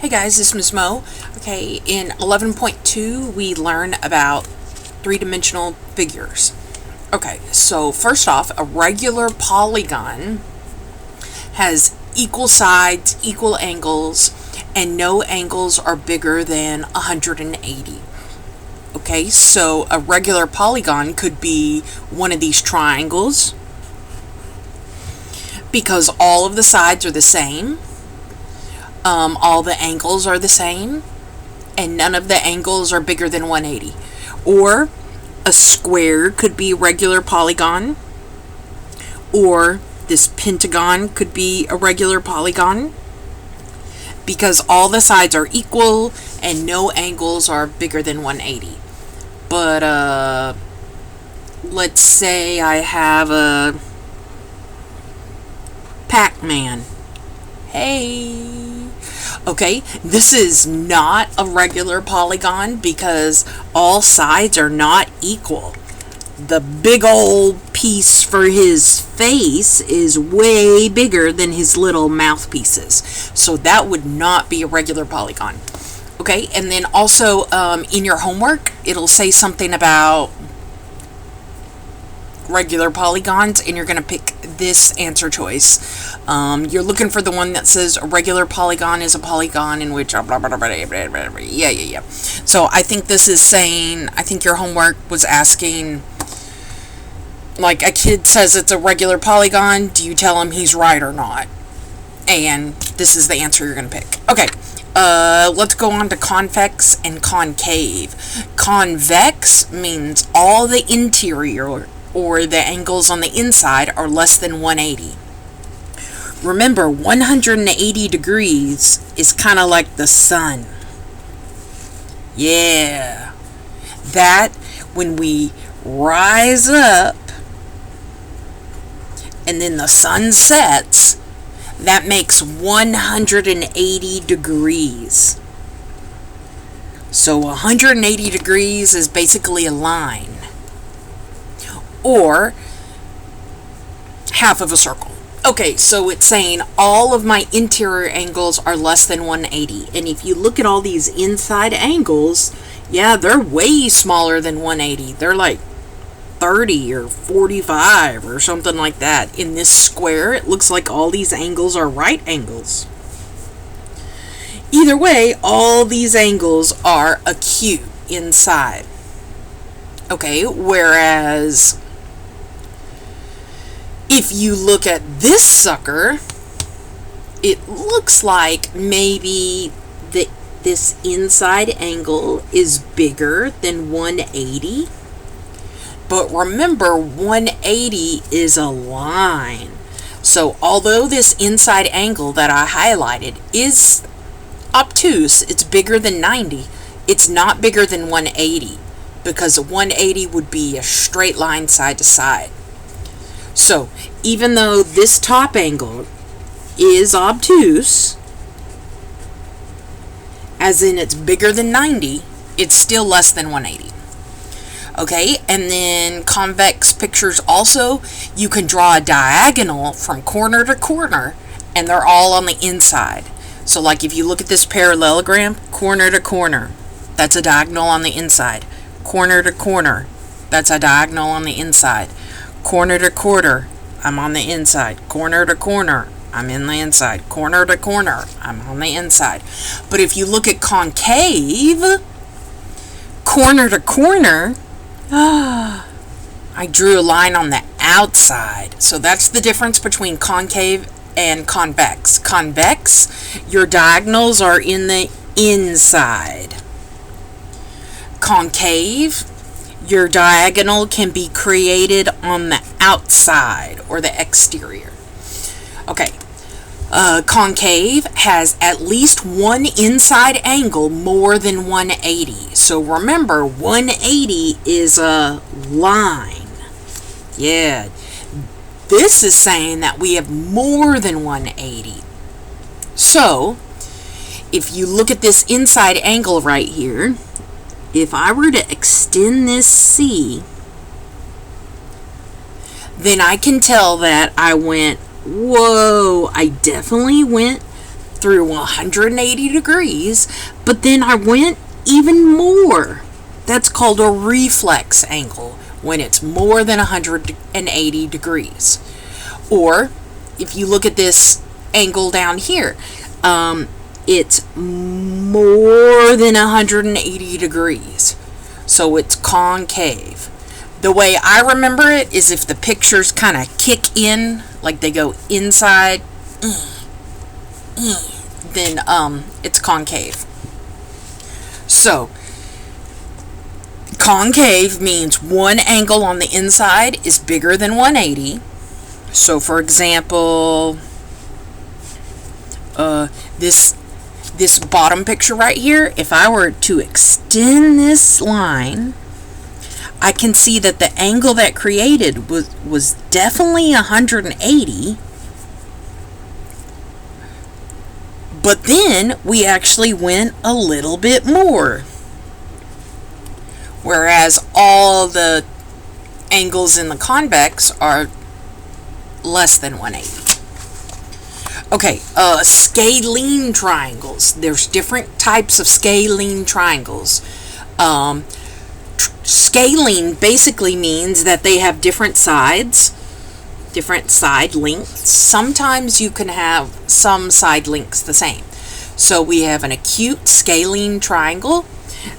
Hey guys, this is Ms. Mo. Okay, in 11.2 we learn about three-dimensional figures. Okay, so first off, a regular polygon has equal sides, equal angles, and no angles are bigger than 180. Okay, so a regular polygon could be one of these triangles because all of the sides are the same. All the angles are the same, and none of the angles are bigger than 180. Or a square could be a regular polygon, or this pentagon could be a regular polygon, because all the sides are equal and no angles are bigger than 180. But, let's say I have a Pac-Man. Hey! Okay, this is not a regular polygon because all sides are not equal. The big old piece for his face is way bigger than his little mouthpieces. So that would not be a regular polygon. Okay, and then also in your homework, it'll say something about regular polygons, and you're going to pick this answer choice. You're looking for the one that says a regular polygon is a polygon in which yeah. So I think this is saying, I think your homework was asking, like, a kid says it's a regular polygon, do you tell him he's right or not? And this is the answer you're going to pick. Okay, let's go on to convex and concave. Convex means all the interior or the angles on the inside are less than 180. Remember, 180 degrees is kind of like the sun. Yeah. That, when we rise up and then the sun sets, that makes 180 degrees. So 180 degrees is basically a line, or half of a circle. Okay, so it's saying all of my interior angles are less than 180. And if you look at all these inside angles, yeah, they're way smaller than 180. They're like 30 or 45 or something like that. In this square, it looks like all these angles are right angles. Either way, all these angles are acute inside. Okay, whereas if you look at this sucker, it looks like maybe this inside angle is bigger than 180. But remember, 180 is a line. So although this inside angle that I highlighted is obtuse, it's bigger than 90, it's not bigger than 180, because 180 would be a straight line side to side. So, even though this top angle is obtuse, as in it's bigger than 90, it's still less than 180. Okay, and then convex pictures also, you can draw a diagonal from corner to corner, and they're all on the inside. So, like if you look at this parallelogram, corner to corner, that's a diagonal on the inside. Corner to corner, that's a diagonal on the inside. Corner to corner, I'm on the inside. Corner to corner, I'm in the inside. Corner to corner, I'm on the inside. But if you look at concave, corner to corner, I drew a line on the outside. So that's the difference between concave and convex. Convex, your diagonals are in the inside. Concave, your diagonal can be created on the outside or the exterior. Okay, concave has at least one inside angle more than 180. So remember, 180 is a line. Yeah, this is saying that we have more than 180. So, if you look at this inside angle right here, if I were to extend this C, then I can tell that I went, whoa, I definitely went through 180 degrees, but then I went even more. That's called a reflex angle, when it's more than 180 degrees. Or if you look at this angle down here, it's more than 180 degrees. So it's concave. The way I remember it is if the pictures kind of kick in, like they go inside, then it's concave. So concave means one angle on the inside is bigger than 180. So for example, this bottom picture right here, if I were to extend this line, I can see that the angle that created was definitely 180. But then we actually went a little bit more. Whereas all the angles in the convex are less than 180. Okay, scalene triangles. There's different types of scalene triangles. Scalene basically means that they have different sides, different side lengths. Sometimes you can have some side lengths the same. So we have an acute scalene triangle.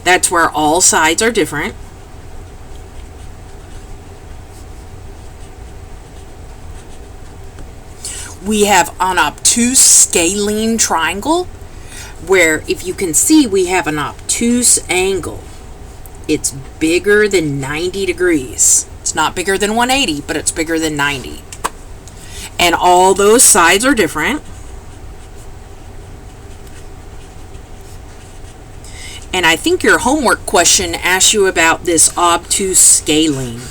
That's where all sides are different. We have an obtuse scalene triangle, where if you can see, we have an obtuse angle. It's bigger than 90 degrees. It's not bigger than 180, but it's bigger than 90. And all those sides are different. And I think your homework question asks you about this obtuse scalene.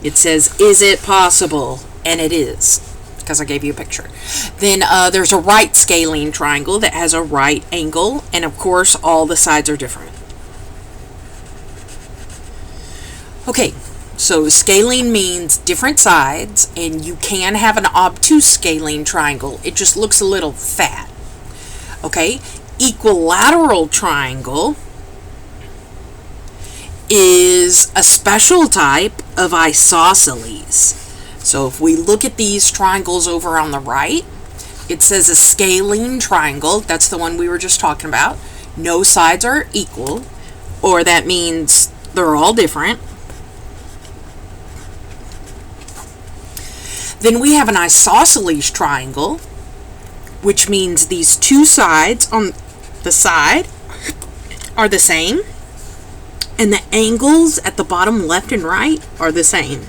It says, is it possible? And it is, because I gave you a picture. Then there's a right scalene triangle that has a right angle, and of course all the sides are different. Okay, so scalene means different sides, and you can have an obtuse scalene triangle. It just looks a little fat. Okay, equilateral triangle is a special type of isosceles. So if we look at these triangles over on the right, it says a scalene triangle. That's the one we were just talking about. No sides are equal, or that means they're all different. Then we have an isosceles triangle, which means these two sides on the side are the same, and the angles at the bottom left and right are the same.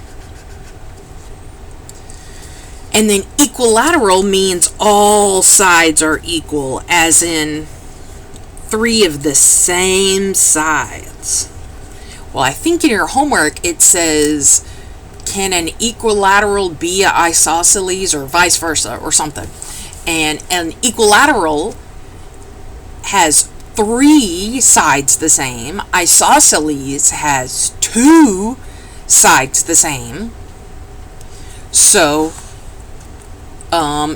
And then equilateral means all sides are equal, as in 3 of the same sides. Well, I think in your homework it says, can an equilateral be an isosceles, or vice versa, or something? And an equilateral has 3 sides the same. Isosceles has 2 sides the same. So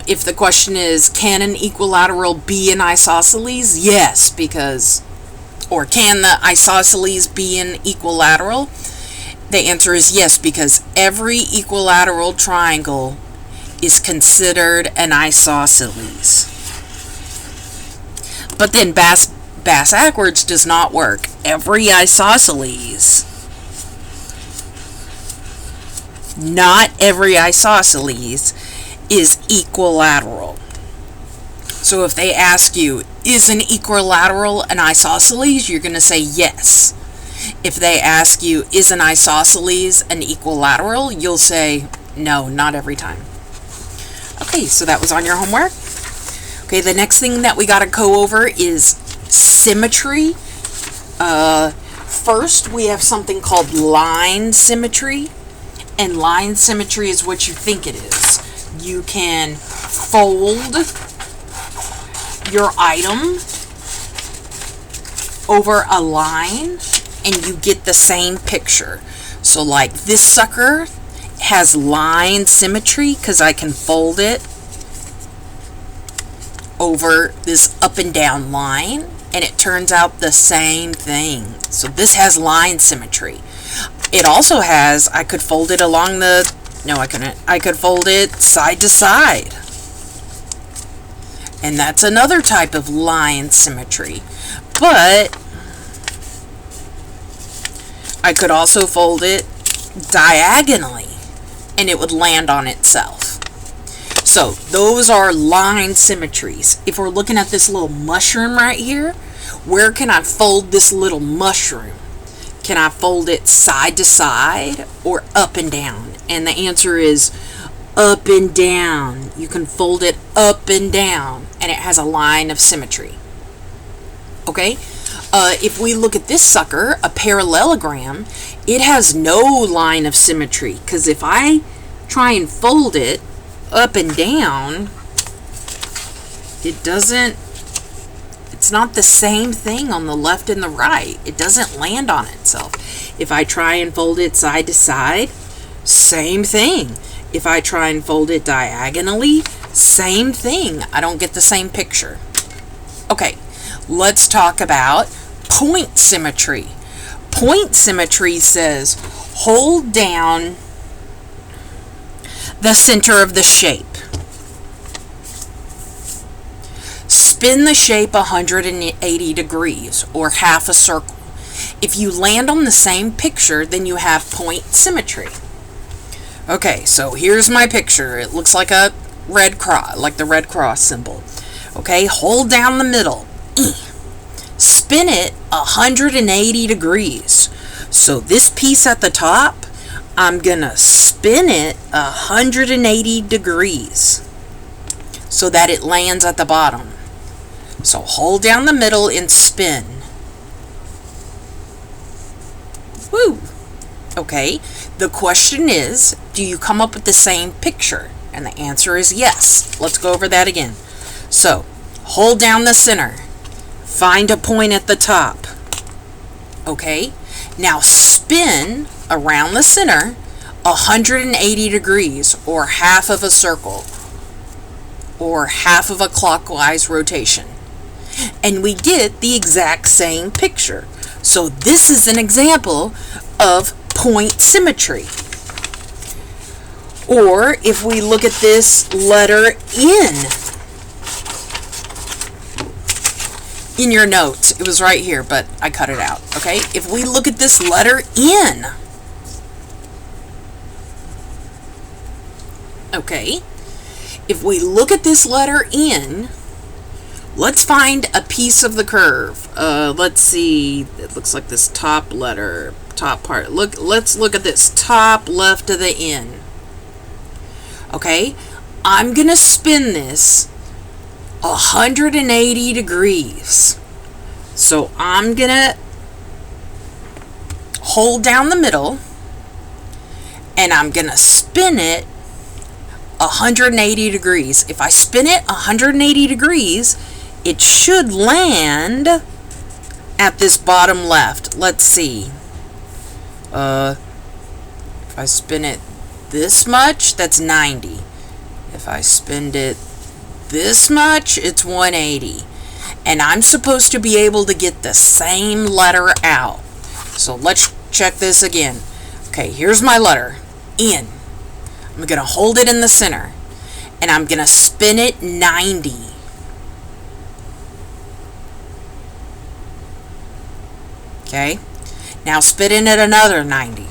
if the question is, can an equilateral be an isosceles? Yes, because, or can the isosceles be an equilateral? The answer is yes, because every equilateral triangle is considered an isosceles. But then bass-backwards does not work. Every isosceles, not every isosceles, is equilateral. So if they ask you, is an equilateral an isosceles? You're going to say yes. If they ask you, is an isosceles an equilateral? You'll say, no, not every time. Okay, so that was on your homework. Okay, the next thing that we got to go over is symmetry. First, we have something called line symmetry. And line symmetry is what you think it is. You can fold your item over a line and you get the same picture. So like this sucker has line symmetry because I can fold it over this up and down line, and it turns out the same thing. So this has line symmetry. It also has, I could fold it along the, no I couldn't, I could fold it side to side. And that's another type of line symmetry. But I could also fold it diagonally and it would land on itself. So those are line symmetries. If we're looking at this little mushroom right here, where can I fold this little mushroom? Can I fold it side to side or up and down? And the answer is up and down. You can fold it up and down, and it has a line of symmetry. Okay? If we look at this sucker, a parallelogram, it has no line of symmetry, because if I try and fold it up and down, it's not the same thing on the left and the right. It doesn't land on itself. If I try and fold it side to side, same thing. If I try and fold it diagonally, same thing. I don't get the same picture. Okay, let's talk about point symmetry. Point symmetry says hold down the center of the shape. Spin the shape 180 degrees, or half a circle. If you land on the same picture, then you have point symmetry. Okay, so here's my picture. It looks like a red cross, like the red cross symbol. Okay, hold down the middle. Spin it 180 degrees. So this piece at the top, I'm gonna spin it 180 degrees so that it lands at the bottom. So hold down the middle and spin. Woo! Okay, the question is, do you come up with the same picture? And the answer is yes. Let's go over that again. So, hold down the center. Find a point at the top. Okay, now spin around the center 180 degrees, or half of a circle, or half of a clockwise rotation. And we get the exact same picture. So this is an example of point symmetry. Or if we look at this letter N in your notes, it was right here, but I cut it out. Okay, if we look at this letter N, okay, if we look at this letter N, let's find a piece of the curve. Let's see. It looks like this top letter, top part. Let's look at this top left of the N. Okay, I'm gonna spin this 180 degrees. So I'm gonna hold down the middle, and I'm gonna spin it 180 degrees. If I spin it 180 degrees, it should land at this bottom left. Let's see. If I spin it this much, that's 90. If I spin it this much, it's 180. And I'm supposed to be able to get the same letter out. So let's check this again. Okay, here's my letter, N. I'm going to hold it in the center, and I'm going to spin it 90. Okay, now spin in at another 90.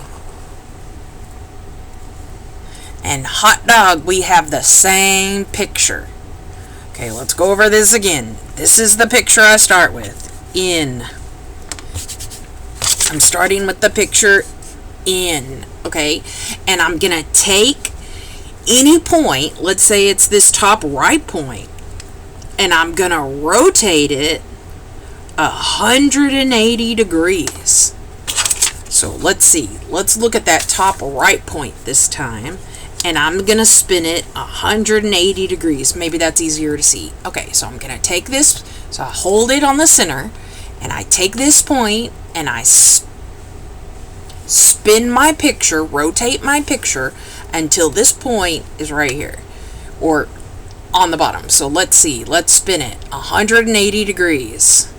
And hot dog, we have the same picture. Okay, let's go over this again. This is the picture I start with, N. I'm starting with the picture N, okay? And I'm going to take any point, let's say it's this top right point, and I'm going to rotate it 180 degrees. So let's see. Let's look at that top right point this time. And I'm going to spin it 180 degrees. Maybe that's easier to see. Okay, so I'm going to take this. So I hold it on the center. And I take this point. And I spin my picture. Rotate my picture. Until this point is right here. Or on the bottom. So let's see. Let's spin it 180 degrees.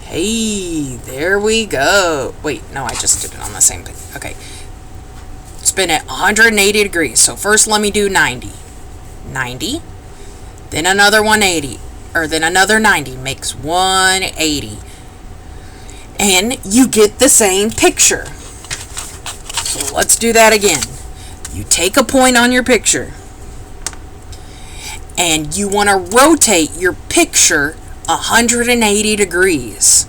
Hey, there we go. Wait, no, I just did it on the same thing. Okay. Spin it 180 degrees. So first let me do 90. 90. Then another 180. Or then another 90. Makes 180. And you get the same picture. So let's do that again. You take a point on your picture. And you want to rotate your picture 180 degrees.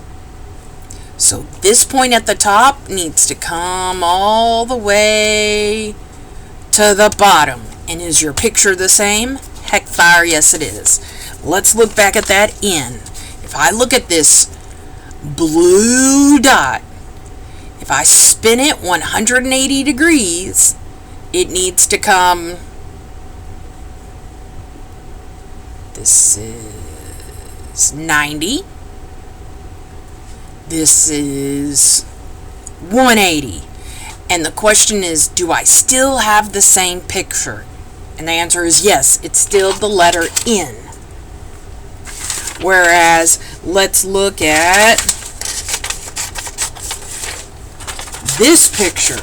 So this point at the top needs to come all the way to the bottom. And is your picture the same? Heck fire, yes it is. Let's look back at that N. If I look at this blue dot, if I spin it 180 degrees, it needs to come, this is 90, this is 180. And the question is, do I still have the same picture? And the answer is yes, it's still the letter N. Whereas, let's look at this picture.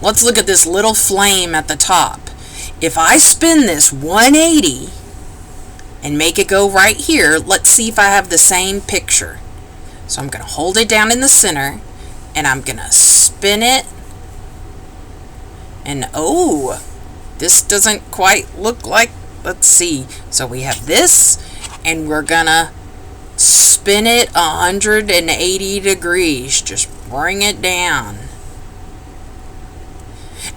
Let's look at this little flame at the top. If I spin this 180 and make it go right here, let's see if I have the same picture. So I'm going to hold it down in the center, and I'm going to spin it. And oh, this doesn't quite look like, let's see. So we have this, and we're going to spin it 180 degrees. Just bring it down.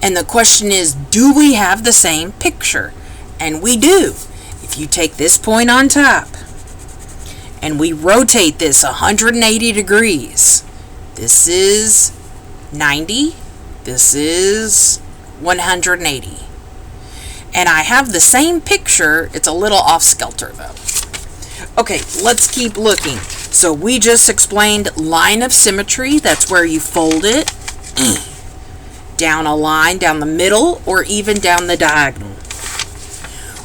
And the question is, do we have the same picture? And we do. If you take this point on top and we rotate this 180 degrees, this is 90, this is 180. And I have the same picture. It's a little off skelter though. Okay, let's keep looking. So we just explained line of symmetry. That's where you fold it down a line, down the middle, or even down the diagonal.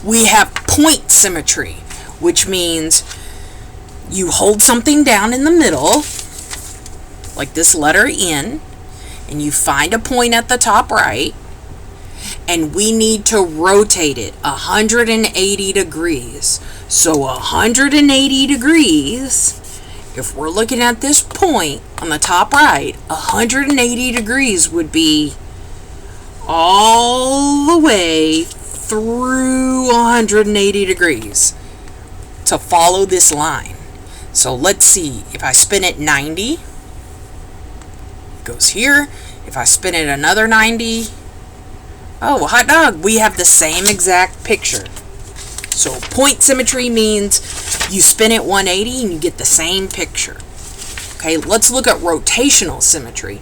We have point symmetry, which means you hold something down in the middle, like this letter N, and you find a point at the top right, and we need to rotate it 180 degrees. So 180 degrees, if we're looking at this point on the top right, 180 degrees would be all the way through 180 degrees to follow this line. So let's see, if I spin it 90, it goes here. If I spin it another 90, oh, hot dog, we have the same exact picture. So point symmetry means you spin it 180 and you get the same picture. Okay, let's look at rotational symmetry.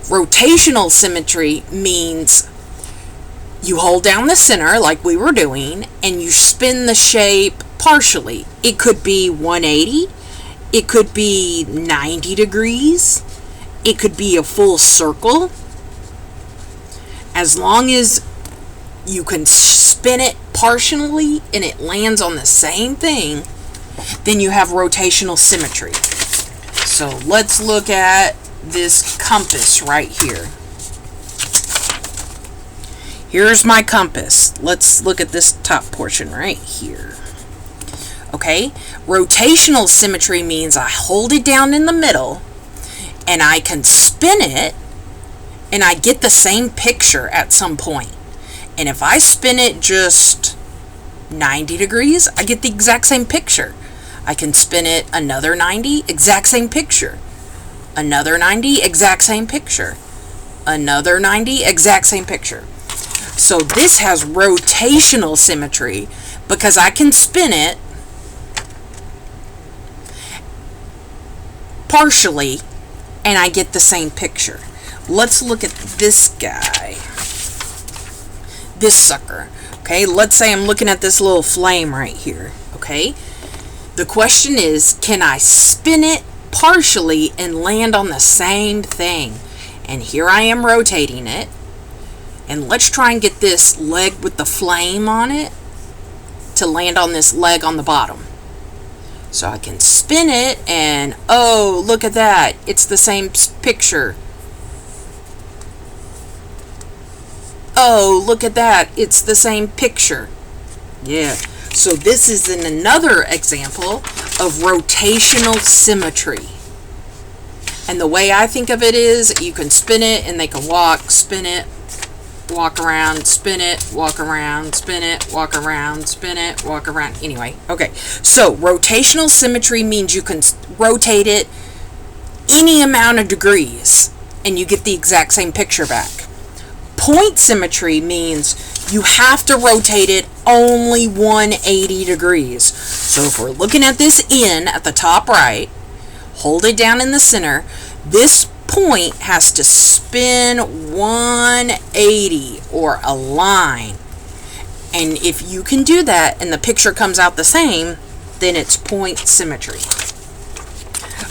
Rotational symmetry means you hold down the center like we were doing and you spin the shape partially. It could be 180, it could be 90 degrees, it could be a full circle. As long as you can spin it partially and it lands on the same thing, then you have rotational symmetry. So let's look at this compass right here. Here's my compass. Let's look at this top portion right here. Okay, rotational symmetry means I hold it down in the middle and I can spin it and I get the same picture at some point. And if I spin it just 90 degrees, I get the exact same picture. I can spin it another 90, exact same picture. Another 90, exact same picture. Another 90, exact same picture. So this has rotational symmetry because I can spin it partially and I get the same picture. Let's look at this guy. This sucker. Okay, let's say I'm looking at this little flame right here. Okay, the question is, can I spin it partially and land on the same thing. And here I am rotating it. And let's try and get this leg with the flame on it to land on this leg on the bottom. So I can spin it and, oh, look at that. It's the same picture. Oh, look at that. It's the same picture. Yeah. So this is another example of rotational symmetry. And the way I think of it is you can spin it and they can walk, spin it, walk around, spin it, walk around, spin it, walk around, spin it, walk around. Anyway, okay. So rotational symmetry means you can rotate it any amount of degrees and you get the exact same picture back. Point symmetry means you have to rotate it only 180 degrees. So if we're looking at this N at the top right, hold it down in the center, this point has to spin 180 or a line. And if you can do that and the picture comes out the same, then it's point symmetry.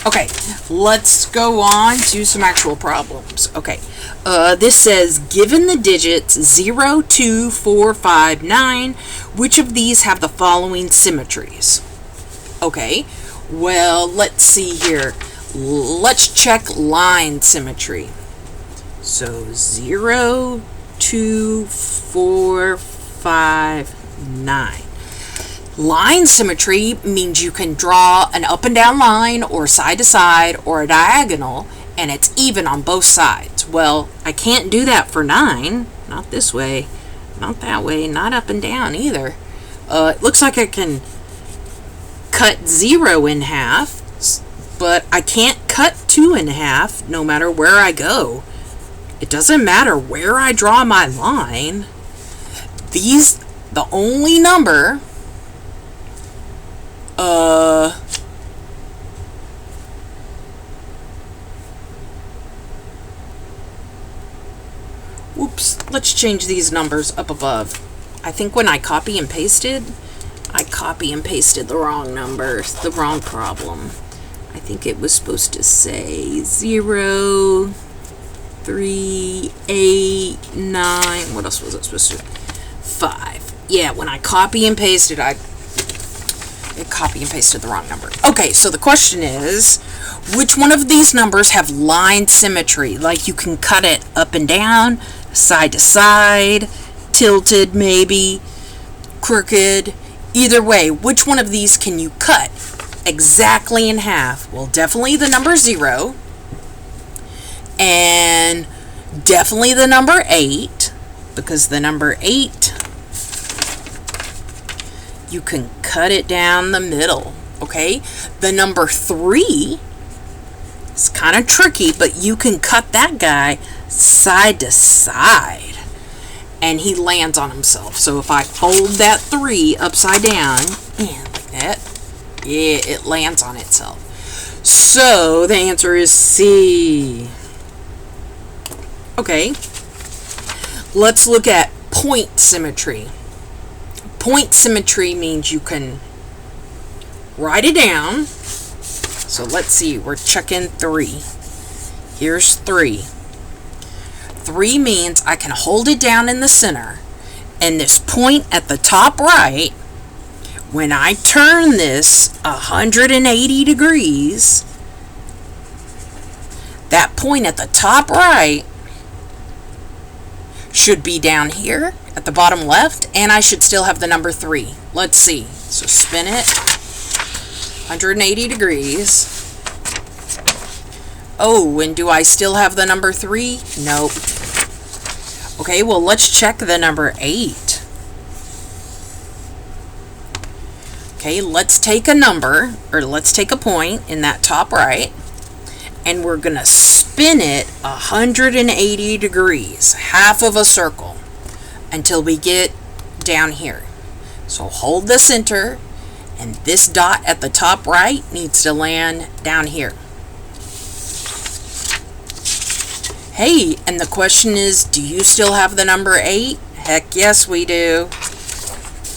Okay, let's go on to some actual problems. Okay, this says, given the digits 0, 2, 4, 5, 9, which of these have the following symmetries? Okay, well, let's see here. Let's check line symmetry. So 0, 2, 4, 5, 9. Line symmetry means you can draw an up and down line or side to side or a diagonal and it's even on both sides. Well, I can't do that for 9. Not this way, not that way, not up and down either. It looks like I can cut 0 in half, but I can't cut 2 in half no matter where I go. It doesn't matter where I draw my line. The only number whoops, let's change these numbers up above. I think when I copy and pasted the wrong numbers, the wrong problem. I think it was supposed to say 0, 3, 8, 9, what else was it supposed to? 5. Yeah, when I copy and pasted, it copy and pasted the wrong number. Okay, so the question is, which one of these numbers have line symmetry? Like you can cut it up and down, side to side, tilted maybe, crooked. Either way, which one of these can you cut exactly in half? Well, definitely the number 0, and definitely the number 8, because the number 8, you can cut it down the middle, okay? The number 3 is kind of tricky, but you can cut that guy side to side, and he lands on himself. So if I fold that 3 upside down, and like that, yeah, it lands on itself. So the answer is C. Okay, let's look at point symmetry. Point symmetry means you can write it down. So let's see, we're checking 3. Here's 3. 3 means I can hold it down in the center, and this point at the top right, when I turn this 180 degrees, that point at the top right should be down here at the bottom left, and I should still have the number 3. Let's see. So spin it 180 degrees. Oh, and do I still have the number 3? Nope. Okay, well, let's check the number 8. Okay, let's take a number, or let's take a point in that top right, and we're going to spin it 180 degrees, half of a circle, until we get down here. So hold the center, and this dot at the top right needs to land down here. Hey, and the question is, do you still have the number 8? Heck yes, we do.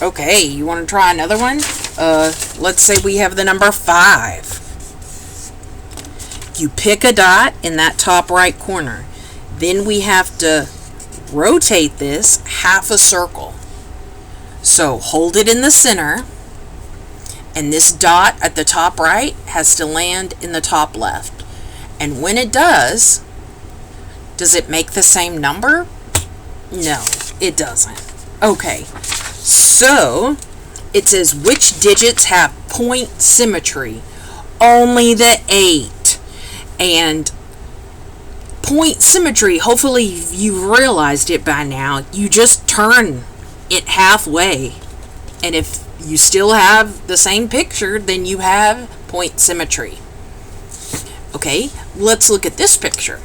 Okay, you want to try another one? Let's say we have the number 5. You pick a dot in that top right corner. Then we have to rotate this half a circle. So hold it in the center, and this dot at the top right has to land in the top left. And when it does it make the same number? No, it doesn't. Okay, so it says which digits have point symmetry? Only the 8. And point symmetry, hopefully you've realized it by now, you just turn it halfway. And if you still have the same picture, then you have point symmetry. Okay, let's look at this picture.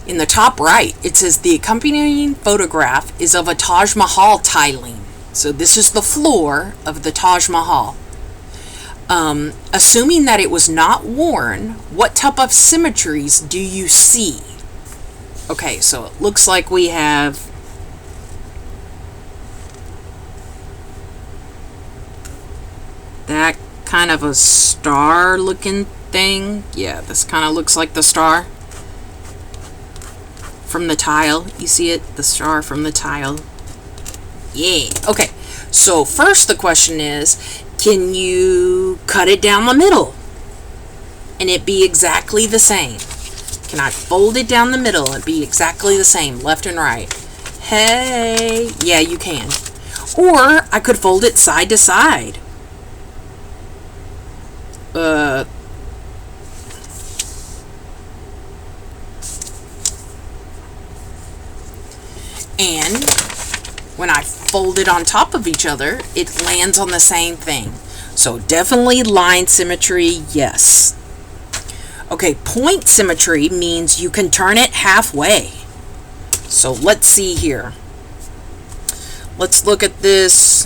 In the top right, it says the accompanying photograph is of a Taj Mahal tiling. So this is the floor of the Taj Mahal. Assuming that it was not worn, what type of symmetries do you see? Okay, so it looks like we have that kind of a star looking thing. Yeah, this kind of looks like the star from the tile. You see it? The star from the tile. Yeah. Okay, so first the question is, can you cut it down the middle and it be exactly the same? Can I fold it down the middle and be exactly the same, left and right? Hey, yeah, you can. Or I could fold it side to side. And when I fold it on top of each other, it lands on the same thing. So definitely line symmetry, yes. Okay, point symmetry means you can turn it halfway. So let's see here. Let's look at this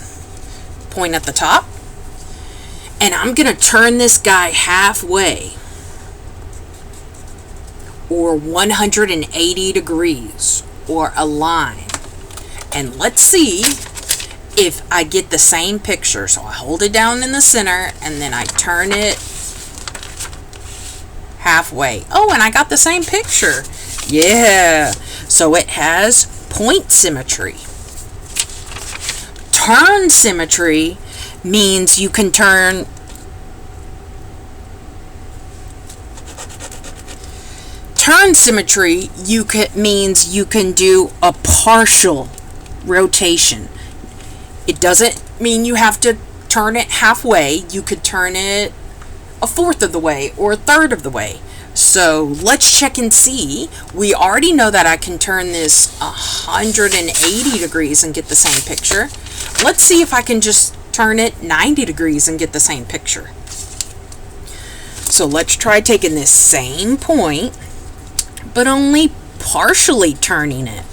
point at the top. And I'm going to turn this guy halfway, or 180 degrees, or a line. And let's see if I get the same picture. So I hold it down in the center, and then I turn it halfway. Oh, and I got the same picture. Yeah. So it has point symmetry. Turn symmetry means you can turn symmetry means you can do a partial rotation. It doesn't mean you have to turn it halfway. You could turn it a fourth of the way or a third of the way. So let's check and see. We already know that I can turn this 180 degrees and get the same picture. Let's see if I can just turn it 90 degrees and get the same picture. So let's try taking this same point, but only partially turning it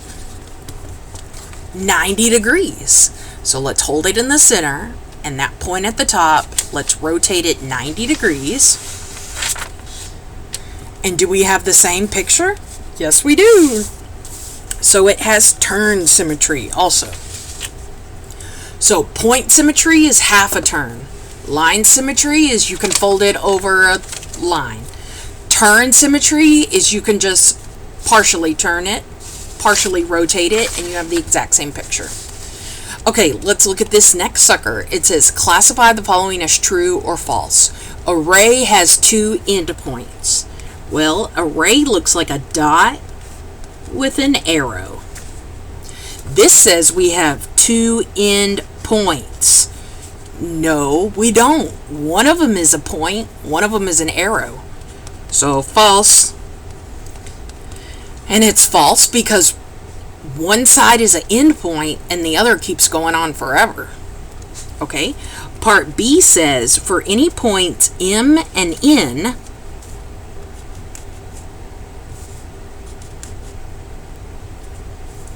90 degrees. So let's hold it in the center, and that point at the top, let's rotate it 90 degrees. And do we have the same picture? Yes, we do. So it has turn symmetry also. So point symmetry is half a turn. Line symmetry is you can fold it over a line. Turn symmetry is you can just partially turn it, partially rotate it, and you have the exact same picture. Okay, let's look at this next sucker. It says, classify the following as true or false. A ray has 2 endpoints. Well, a ray looks like a dot with an arrow. This says we have 2 end points. No, we don't. One of them is a point, one of them is an arrow. So false. And it's false because one side is an end point and the other keeps going on forever. Okay? Part B says for any points M and N,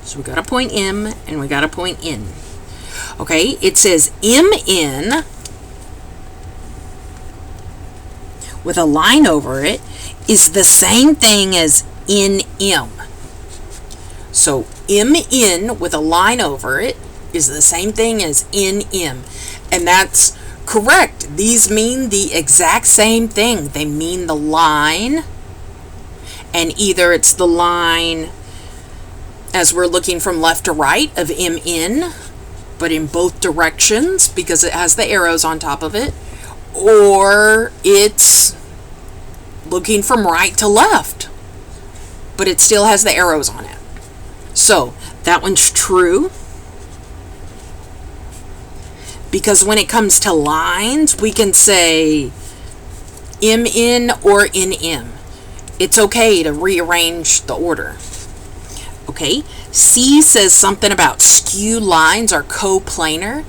so we got a point M and we got a point N. Okay, it says MN with a line over it is the same thing as NM. So MN with a line over it is the same thing as NM. And that's correct. These mean the exact same thing. They mean the line And either it's the line as we're looking from left to right of MN, but in both directions because it has the arrows on top of it, or it's looking from right to left, but it still has the arrows on it. So that one's true. Because when it comes to lines, we can say MN or NM. It's okay to rearrange the order. Okay, C says something about skew lines are coplanar.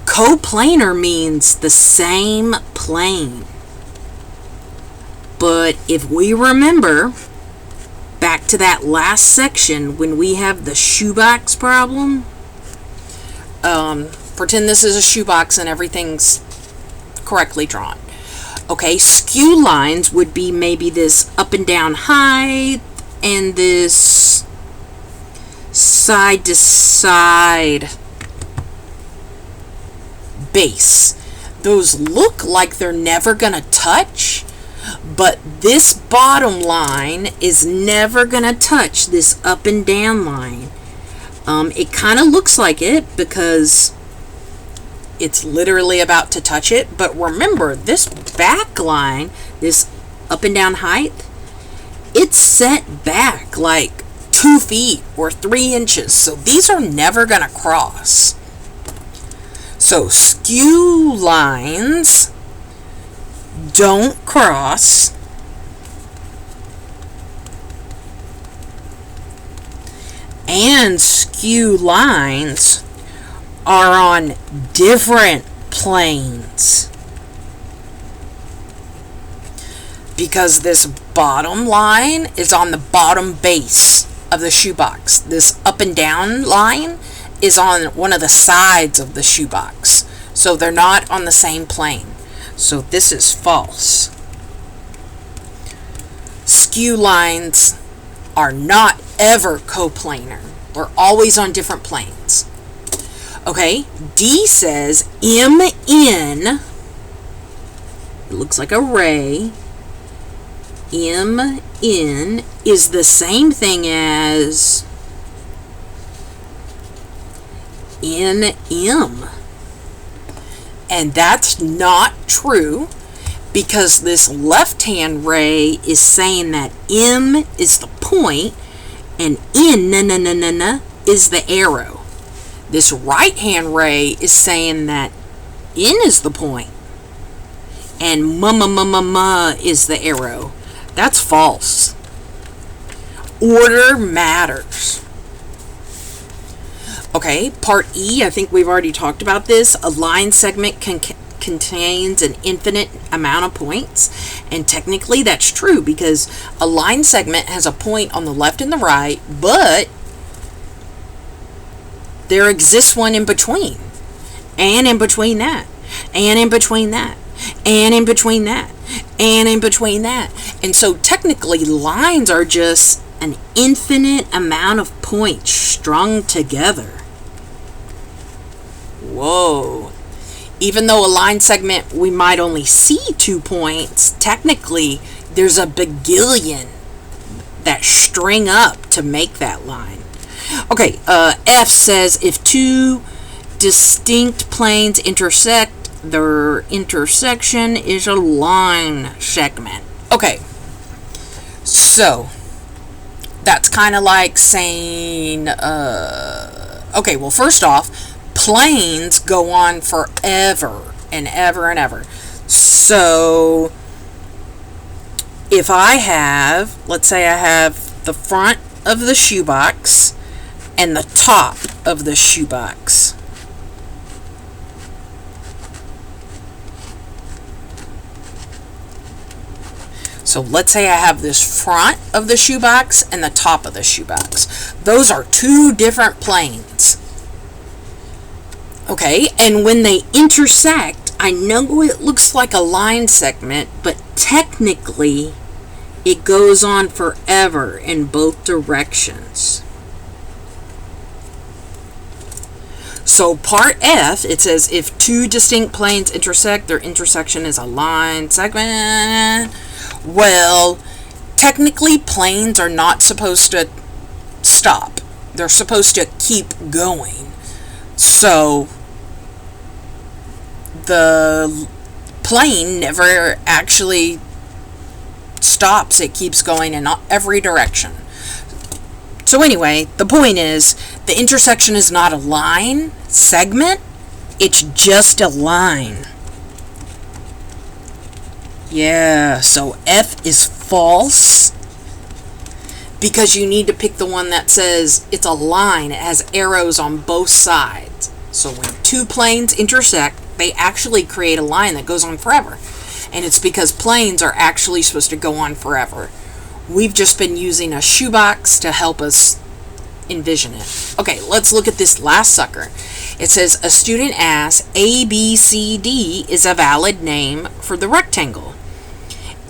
Coplanar means the same plane. But if we remember back to that last section when we have the shoebox problem, pretend this is a shoebox and everything's correctly drawn. Okay, skew lines would be maybe this up and down height and this side to side base. Those look like they're never gonna touch, but this bottom line is never gonna touch this up and down line. It kind of looks like it because it's literally about to touch it, but remember this back line, this up and down height, it's set back like 2 feet or 3 inches, so these are never gonna cross. So skew lines don't cross, and skew lines are on different planes. Because this bottom line is on the bottom base of the shoebox. This up and down line is on one of the sides of the shoebox. So they're not on the same plane. So this is false. Skew lines are not ever coplanar. They're always on different planes. Okay, D says MN, it looks like a ray, MN is the same thing as NM. And that's not true because this left-hand ray is saying that M is the point and N is the arrow. This right-hand ray is saying that N is the point and M is the arrow. That's false. Order matters. Okay, part E, I think we've already talked about this. A line segment contains an infinite amount of points, and technically that's true because a line segment has a point on the left and the right, but there exists one in between, and in between that, and in between that, and in between that, and in between that. And so technically lines are just an infinite amount of points strung together. Whoa. Even though a line segment we might only see 2 points, technically there's a bagillion that string up to make that line. Okay, F says if 2 distinct planes intersect, their intersection is a line segment. Okay, so that's kind of like saying, okay, well, first off, planes go on forever and ever and ever. So if I have, let's say I have the front of the shoebox and the top of the shoebox. So let's say I have this front of the shoebox and the top of the shoebox. Those are 2 different planes. Okay, and when they intersect, I know it looks like a line segment, but technically it goes on forever in both directions. So part F, it says if 2 distinct planes intersect, their intersection is a line segment. Well, technically planes are not supposed to stop. They're supposed to keep going. So the plane never actually stops. It keeps going in every direction. So anyway, the point is, the intersection is not a line segment, it's just a line. Yeah, so F is false, because you need to pick the one that says it's a line, it has arrows on both sides. So when two planes intersect, they actually create a line that goes on forever. And it's because planes are actually supposed to go on forever. We've just been using a shoebox to help us envision it. Okay, let's look at this last sucker. It says, a student asks, ABCD is a valid name for the rectangle.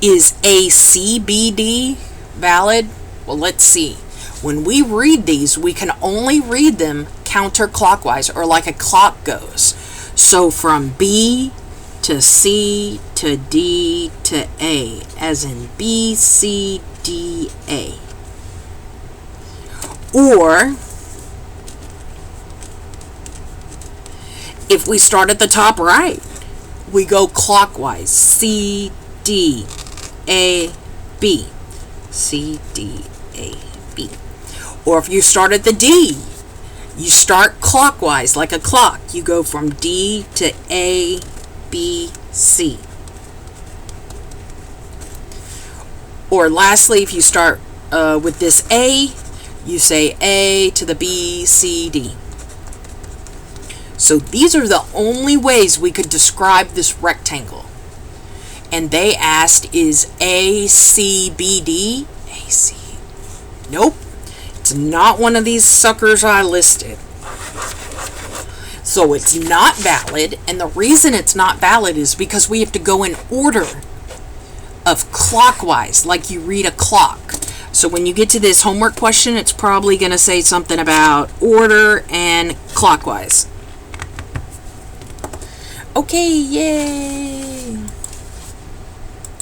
Is ACBD valid? Well, let's see. When we read these, we can only read them counterclockwise, or like a clock goes. So from B to C to D to A, as in B, C, D, A. Or, if we start at the top right, we go clockwise. C, D, A, B. C, D, A, B. Or if you start at the D, you start clockwise like a clock. You go from D to A, B, C. Or lastly, if you start with this A, you say A to the B, C, D. So these are the only ways we could describe this rectangle. And they asked, is ACBD? AC. Nope. It's not one of these suckers I listed. So it's not valid, and the reason it's not valid is because we have to go in order of clockwise, like you read a clock. So when you get to this homework question, it's probably going to say something about order and clockwise. Okay, yay!